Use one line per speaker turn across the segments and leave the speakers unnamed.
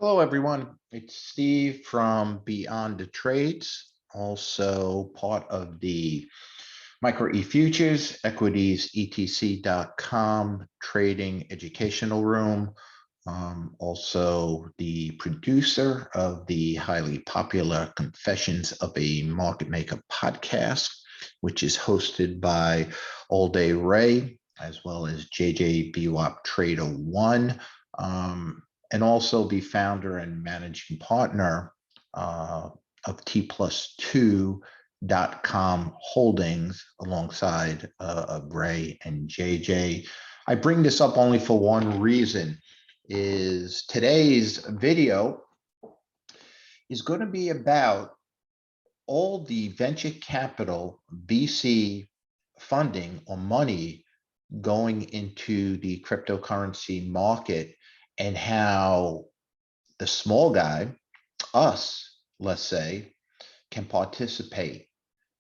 Hello, everyone. It's Steve from Beyond the Trades, also part of the Micro E Futures, Equities, etc.com trading educational room. Also, the producer of the highly popular Confessions of a Market Maker podcast, which is hosted by All Day Ray, as well as JJ BWAP Trader One. And also the founder and managing partner of T+2.com Holdings alongside of Ray and JJ. I bring this up only for one reason, is today's video is going to be about all the venture capital VC funding or money going into the cryptocurrency market and how the small guy, us, let's say, can participate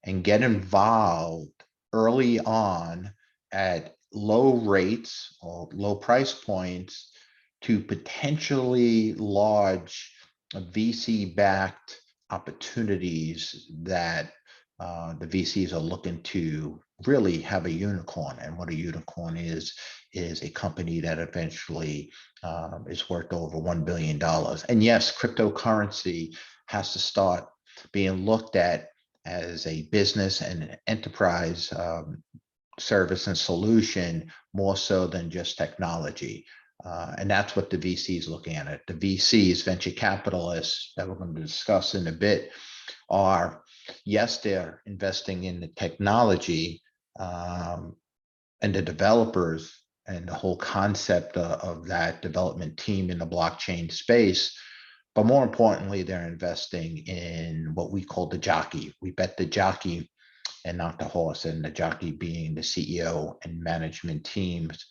and get involved early on at low rates or low price points to potentially large VC-backed opportunities that the VCs are looking to really have a unicorn. And what a unicorn is a company that eventually is worth over $1 billion. And yes, cryptocurrency has to start being looked at as a business and an enterprise service and solution more so than just technology. And that's what the VC is looking at. The VCs, venture capitalists, that we're going to discuss in a bit, are, yes, they're investing in the technology and the developers and the whole concept of that development team in the blockchain space. But more importantly, they're investing in what we call the jockey. We bet the jockey and not the horse, and the jockey being the CEO and management teams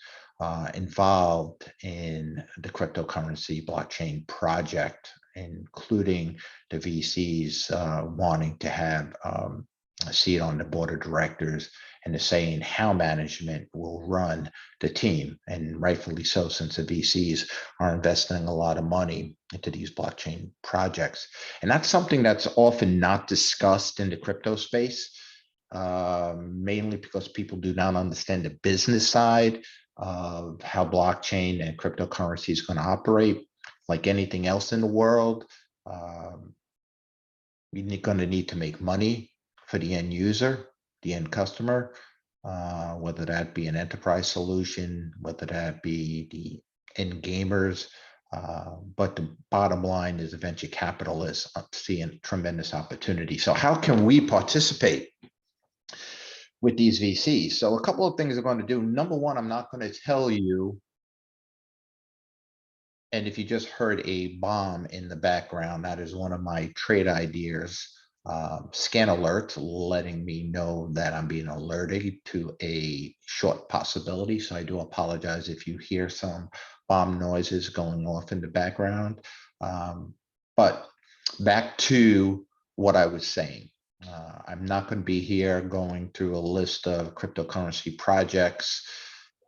involved in the cryptocurrency blockchain project, including the VCs wanting to have a seat on the board of directors and the say in how management will run the team. And rightfully so, since the VCs are investing a lot of money into these blockchain projects. And that's something that's often not discussed in the crypto space, mainly because people do not understand the business side of how blockchain and cryptocurrency is going to operate. Like anything else in the world, you're going to need to make money for the end user, the end customer, whether that be an enterprise solution, whether that be the end gamers. But the bottom line is the venture capitalists seeing tremendous opportunity. So how can we participate with these VCs? So a couple of things I'm going to do. Number one, I'm not going to tell you, and if you just heard a bomb in the background, that is one of my trade ideas, scan alerts, letting me know that I'm being alerted to a short possibility. So I do apologize if you hear some bomb noises going off in the background. But back to what I was saying. I'm not going to be here going through a list of cryptocurrency projects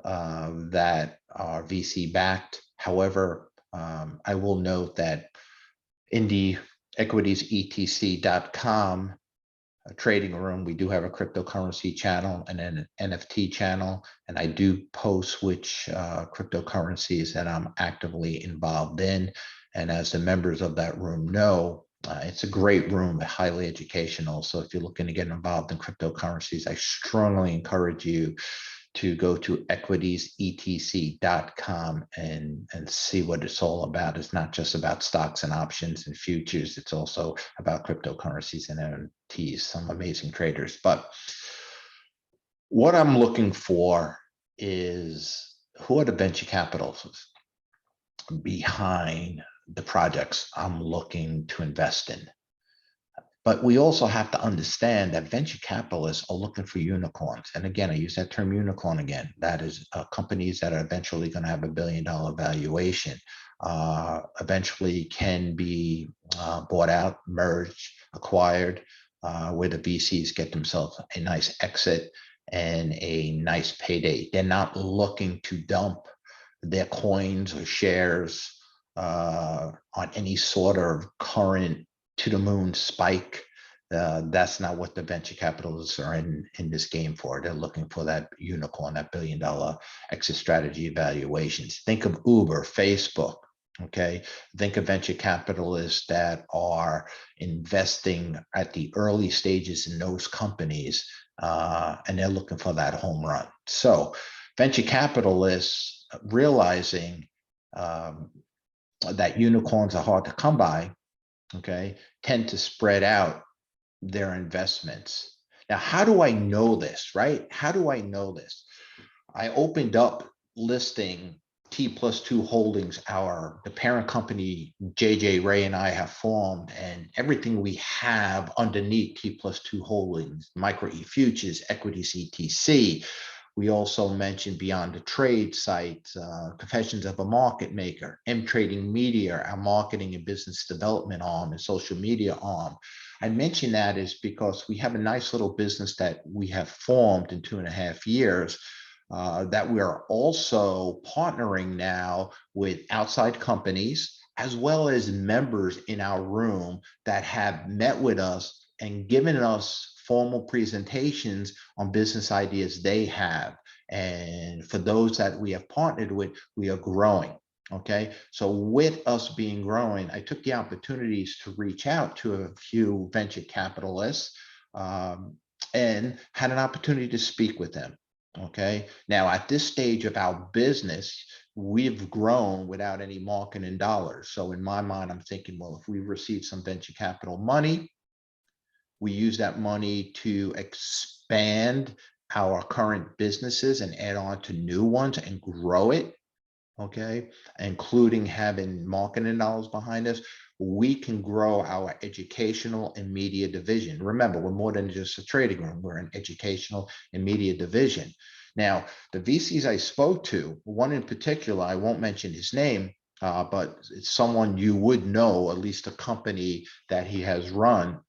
that are VC backed. However, I will note that in the equitiesetc.com trading room, we do have a cryptocurrency channel and an NFT channel, and I do post which cryptocurrencies that I'm actively involved in. And as the members of that room know, it's a great room, highly educational. So if you're looking to get involved in cryptocurrencies, I strongly encourage you to go to equitiesetc.com and see what it's all about. It's not just about stocks and options and futures. It's also about cryptocurrencies and NFTs, some amazing traders. But what I'm looking for is, who are the venture capitalists behind the projects I'm looking to invest in? But we also have to understand that venture capitalists are looking for unicorns. And again, I use that term unicorn again. That is companies that are eventually going to have $1 billion valuation, eventually can be bought out, merged, acquired, where the VCs get themselves a nice exit and a nice payday. They're not looking to dump their coins or shares on any sort of current to the moon spike. That's not what the venture capitalists are in this game for. They're looking for that unicorn, that $1 billion exit strategy evaluations. Think of Uber, Facebook. Okay, think of venture capitalists that are investing at the early stages in those companies, and they're looking for that home run. So venture capitalists realizing that unicorns are hard to come by, okay, tend to spread out their investments. Now, how do I know this, right? How do I know this? I opened up listing T+2 Holdings, the parent company JJ Ray and I have formed, and everything we have underneath T+2 Holdings, Micro E Futures, Equity CTC. We also mentioned Beyond the Trade site, Confessions of a Market Maker, M Trading Media, our marketing and business development arm and social media arm. I mention that is because we have a nice little business that we have formed in 2.5 years, that we are also partnering now with outside companies, as well as members in our room that have met with us and given us formal presentations on business ideas they have. And for those that we have partnered with, we are growing. Okay, so with us being growing, I took the opportunities to reach out to a few venture capitalists, and had an opportunity to speak with them. Okay, now at this stage of our business, we've grown without any marketing dollars. So in my mind, I'm thinking, well, if we receive some venture capital money, we use that money to expand our current businesses and add on to new ones and grow it, okay, including having marketing dollars behind us. We can grow our educational and media division. Remember, we're more than just a trading room. We're an educational and media division. Now, the VCs I spoke to, one in particular, I won't mention his name, but it's someone you would know, at least a company that he has run,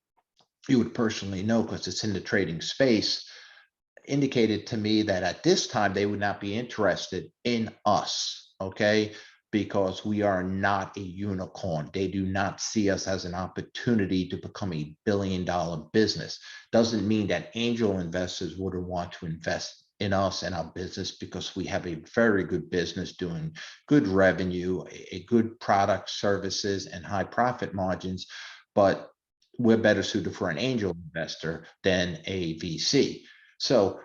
you would personally know because it's in the trading space, indicated to me that at this time they would not be interested in us, okay, because we are not a unicorn. They do not see us as an opportunity to become a billion-dollar business. Doesn't mean that angel investors wouldn't want to invest in us and our business, because we have a very good business doing good revenue, a good product, services, and high profit margins, but we're better suited for an angel investor than a VC. So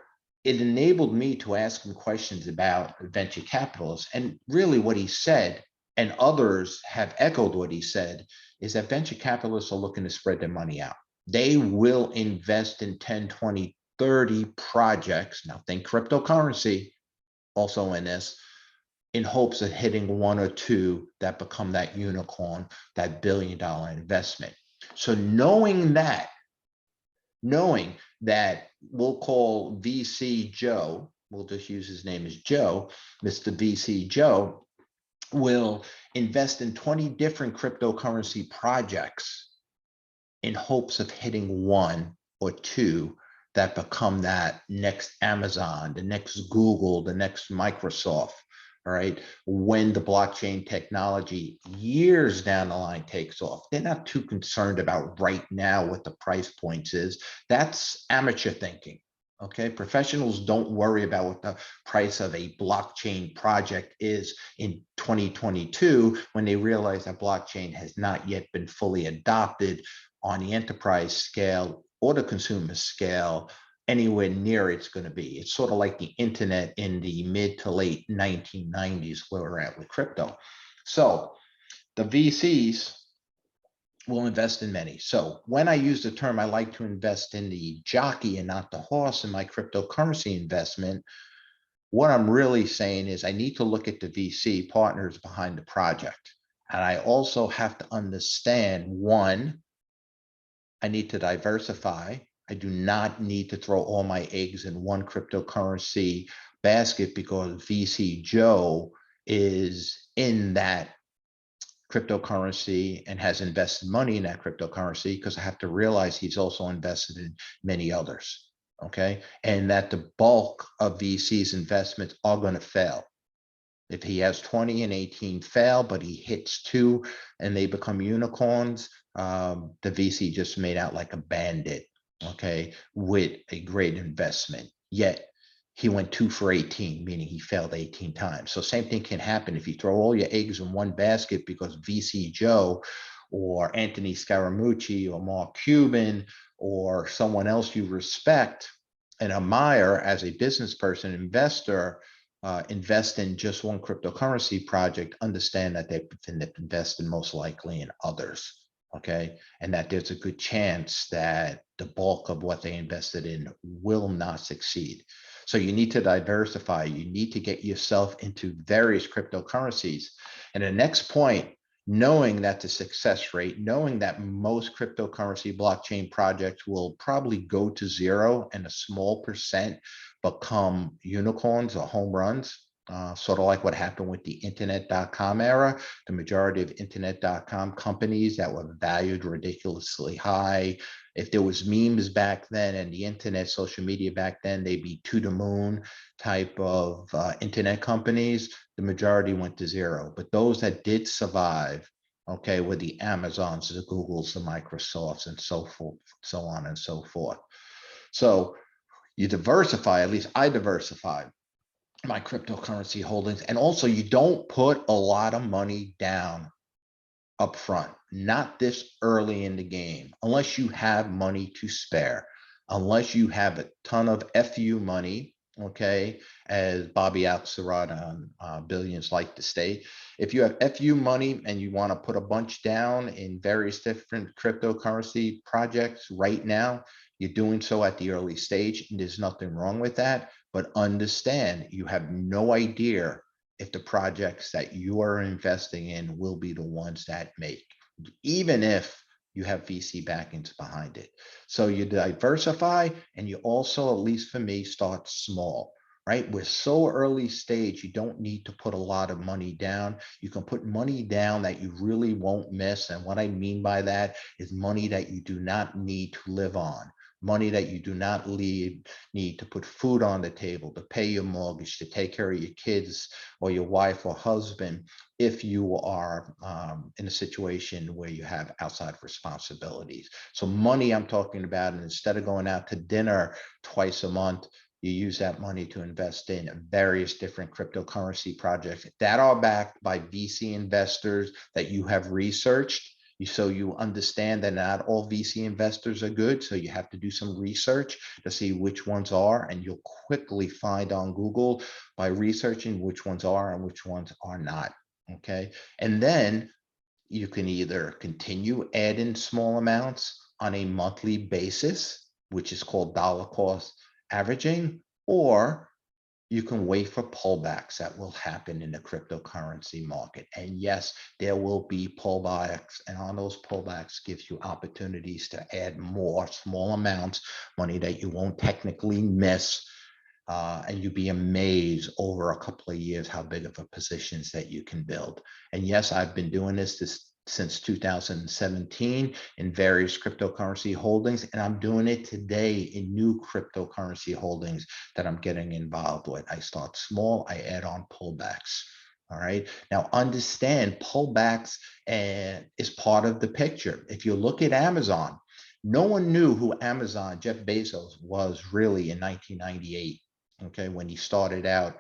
it enabled me to ask him questions about venture capitalists. And really what he said, and others have echoed what he said, is that venture capitalists are looking to spread their money out. They will invest in 10, 20, 30 projects. Now think cryptocurrency also in this, in hopes of hitting one or two that become that unicorn, that $1 billion investment. So knowing that we'll call VC Joe, we'll just use his name as Joe, Mr. VC Joe will invest in 20 different cryptocurrency projects in hopes of hitting one or two that become that next Amazon, the next Google, the next Microsoft. All right, when the blockchain technology years down the line takes off, they're not too concerned about right now what the price points is. That's amateur thinking. Okay, professionals don't worry about what the price of a blockchain project is in 2022 when they realize that blockchain has not yet been fully adopted on the enterprise scale or the consumer scale anywhere near it's going to be. It's sort of like the internet in the mid to late 1990s where we're at with crypto. So the VCs will invest in many. So when I use the term, I like to invest in the jockey and not the horse in my cryptocurrency investment, what I'm really saying is I need to look at the VC partners behind the project. And I also have to understand, one, I need to diversify. I do not need to throw all my eggs in one cryptocurrency basket because VC Joe is in that cryptocurrency and has invested money in that cryptocurrency, because I have to realize he's also invested in many others. Okay. And that the bulk of VC's investments are going to fail. If he has 20 and 18 fail, but he hits 2 and they become unicorns, the VC just made out like a bandit, okay, with a great investment. Yet he went 2 for 18, meaning he failed 18 times. So same thing can happen if you throw all your eggs in one basket because VC Joe or Anthony Scaramucci or Mark Cuban or someone else you respect and admire as a business person, investor, invest in just one cryptocurrency project, understand that they've invested most likely in others, okay? And that there's a good chance that the bulk of what they invested in will not succeed. So you need to diversify. You need to get yourself into various cryptocurrencies. And the next point, knowing that the success rate, knowing that most cryptocurrency blockchain projects will probably go to zero and a small percent become unicorns or home runs, sort of like what happened with the internet.com era. The majority of internet.com companies that were valued ridiculously high. If there was memes back then and the internet, social media back then, they'd be to the moon type of internet companies. The majority went to zero. But those that did survive, okay, were the Amazons, the Googles, the Microsofts, and so forth, so on and so forth. So you diversify, at least I diversified my cryptocurrency holdings. And also you don't put a lot of money down up front, not this early in the game, unless you have money to spare, unless you have a ton of FU money, okay, as Bobby Axelrod on Billions like to state. If you have FU money and you want to put a bunch down in various different cryptocurrency projects right now, you're doing so at the early stage, and there's nothing wrong with that. But understand, you have no idea if the projects that you are investing in will be the ones that make, even if you have VC backings behind it. So you diversify, and you also, at least for me, start small, right? We're so early stage, you don't need to put a lot of money down. You can put money down that you really won't miss. And what I mean by that is money that you do not need to live on. Money that you do not need to put food on the table, to pay your mortgage, to take care of your kids or your wife or husband, if you are in a situation where you have outside responsibilities. So money I'm talking about, and instead of going out to dinner twice a month, you use that money to invest in various different cryptocurrency projects that are backed by VC investors that you have researched. So you understand that not all VC investors are good. So you have to do some research to see which ones are, and you'll quickly find on Google by researching which ones are and which ones are not. Okay. And then you can either continue adding small amounts on a monthly basis, which is called dollar cost averaging, or you can wait for pullbacks that will happen in the cryptocurrency market. And yes, there will be pullbacks, and on those pullbacks gives you opportunities to add more small amounts, money that you won't technically miss. And you'd be amazed over a couple of years how big of a positions that you can build. And yes, I've been doing this since 2017 in various cryptocurrency holdings, and I'm doing it today in new cryptocurrency holdings that I'm getting involved with. I start small, I add on pullbacks. All right. Now understand, pullbacks is part of the picture. If you look at Amazon, no one knew who Amazon, Jeff Bezos, was really in 1998. Okay, when he started out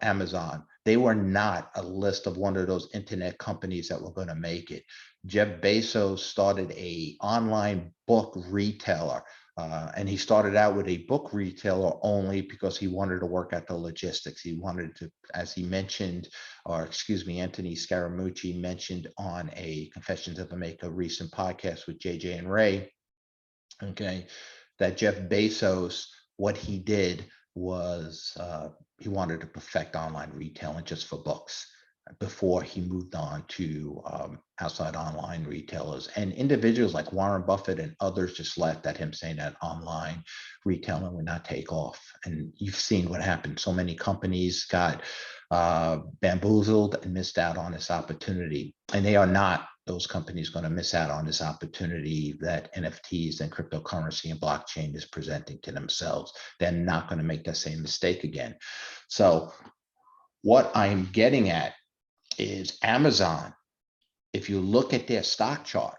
Amazon, they were not a list of one of those internet companies that were going to make it. Jeff Bezos started a online book retailer, and he started out with a book retailer only because he wanted to work at the logistics. He wanted to, as he mentioned, or excuse me, Anthony Scaramucci mentioned on a Confessions of a Maker recent podcast with JJ and Ray, okay, that Jeff Bezos, what he did was he wanted to perfect online retailing just for books before he moved on to outside online retailers. And individuals like Warren Buffett and others just laughed at him, saying that online retailing would not take off. And you've seen what happened. So many companies got bamboozled and missed out on this opportunity. And they are not, those companies, going to miss out on this opportunity that NFTs and cryptocurrency and blockchain is presenting to themselves. They're not going to make that same mistake again. So what I'm getting at is Amazon. If you look at their stock chart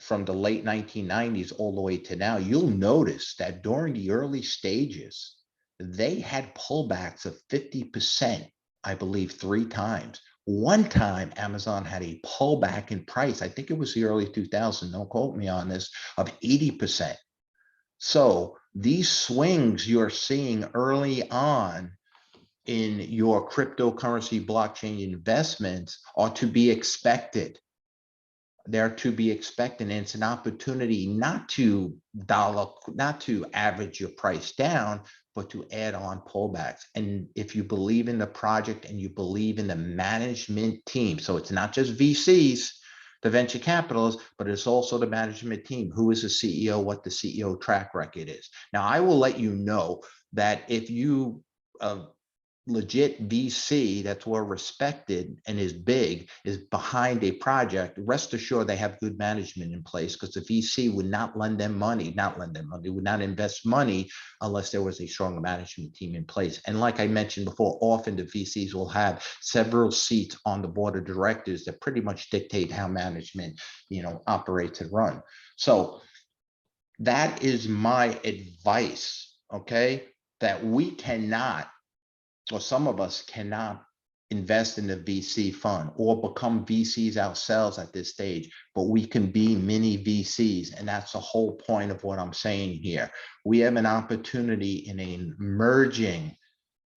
from the late 1990s all the way to now, you'll notice that during the early stages, they had pullbacks of 50%, I believe 3 times. One time, Amazon had a pullback in price. I think it was the early 2000s, don't quote me on this, of 80%. So these swings you're seeing early on in your cryptocurrency blockchain investments are to be expected. They're to be expected. And it's an opportunity not to average your price down, but to add on pullbacks. And if you believe in the project and you believe in the management team, so it's not just VCs, the venture capitalists, but it's also the management team. Who is the CEO, what the CEO track record is. Now, I will let you know that if you legit VC that's well respected and is big is behind a project, rest assured they have good management in place, because the VC would not lend them money, would not invest money unless there was a strong management team in place. And like I mentioned before, often the VCs will have several seats on the board of directors that pretty much dictate how management, operates and run. So that is my advice, okay? That we cannot, or some of us cannot, invest in a VC fund or become VCs ourselves at this stage, but we can be mini VCs. And that's the whole point of what I'm saying here. We have an opportunity in an emerging,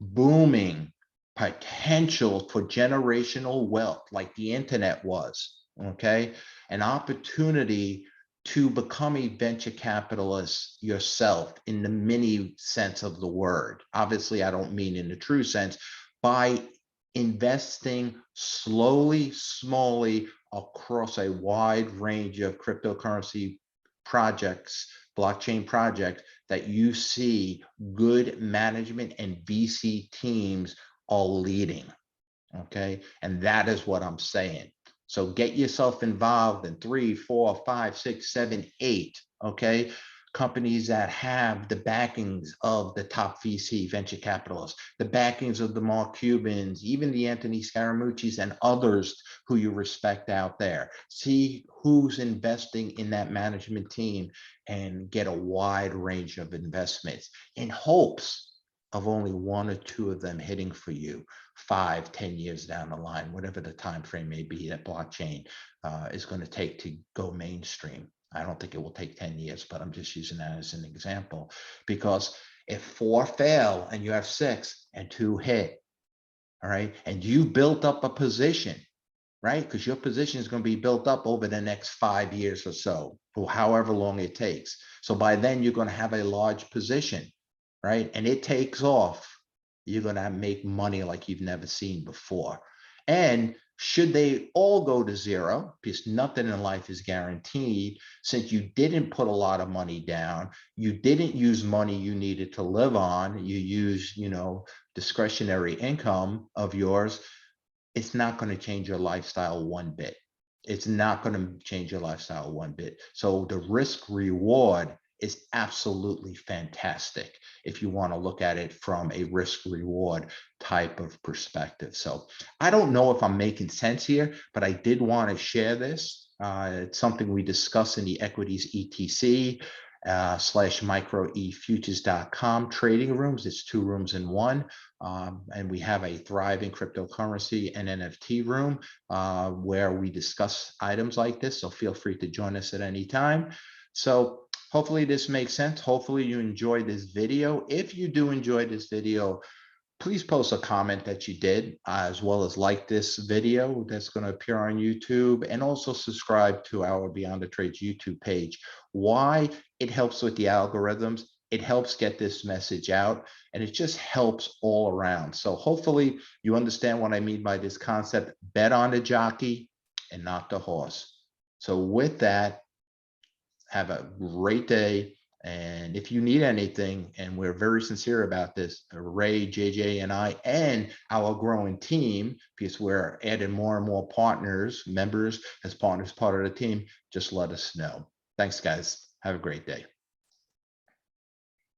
booming potential for generational wealth, like the internet was, okay? An opportunity to become a venture capitalist yourself in the mini sense of the word. Obviously, I don't mean in the true sense, by investing slowly, smallly across a wide range of cryptocurrency projects, blockchain projects that you see good management and VC teams are leading, okay? And that is what I'm saying. So get yourself involved in 3, 4, 5, 6, 7, 8, okay? Companies that have the backings of the top VC venture capitalists, the backings of the Mark Cubans, even the Anthony Scaramucci's and others who you respect out there. See who's investing in that management team and get a wide range of investments in hopes of only 1 or 2 of them hitting for you 5, 10 years down the line, whatever the time frame may be that blockchain is going to take to go mainstream. I don't think it will take 10 years, but I'm just using that as an example, because if 4 fail and you have 6 and 2 hit, all right, and you built up a position, right? Because your position is going to be built up over the next 5 years or so, or however long it takes. So by then you're going to have a large position, right? And it takes off. You're going to make money like you've never seen before. And should they all go to zero, because nothing in life is guaranteed, since you didn't put a lot of money down, you didn't use money you needed to live on, you use, discretionary income of yours, it's not going to change your lifestyle one bit. It's not going to change your lifestyle one bit. So the risk reward is absolutely fantastic if you want to look at it from a risk reward type of perspective. So I don't know if I'm making sense here, but I did want to share this. It's something we discuss in the equities ETC / microefutures.com trading rooms. It's 2 rooms in one. And we have a thriving cryptocurrency and NFT room where we discuss items like this. So feel free to join us at any time. So hopefully this makes sense. Hopefully you enjoyed this video. If you do enjoy this video, please post a comment that you did, as well as like this video that's going to appear on YouTube, and also subscribe to our Beyond the Trades YouTube page. Why? It helps with the algorithms. It helps get this message out, and it just helps all around. So hopefully you understand what I mean by this concept. Bet on the jockey and not the horse. So with that, have a great day. And if you need anything, and we're very sincere about this, Ray, JJ, and I, and our growing team, because we're adding more and more partners, members as partners, part of the team, just let us know. Thanks, guys. Have a great day.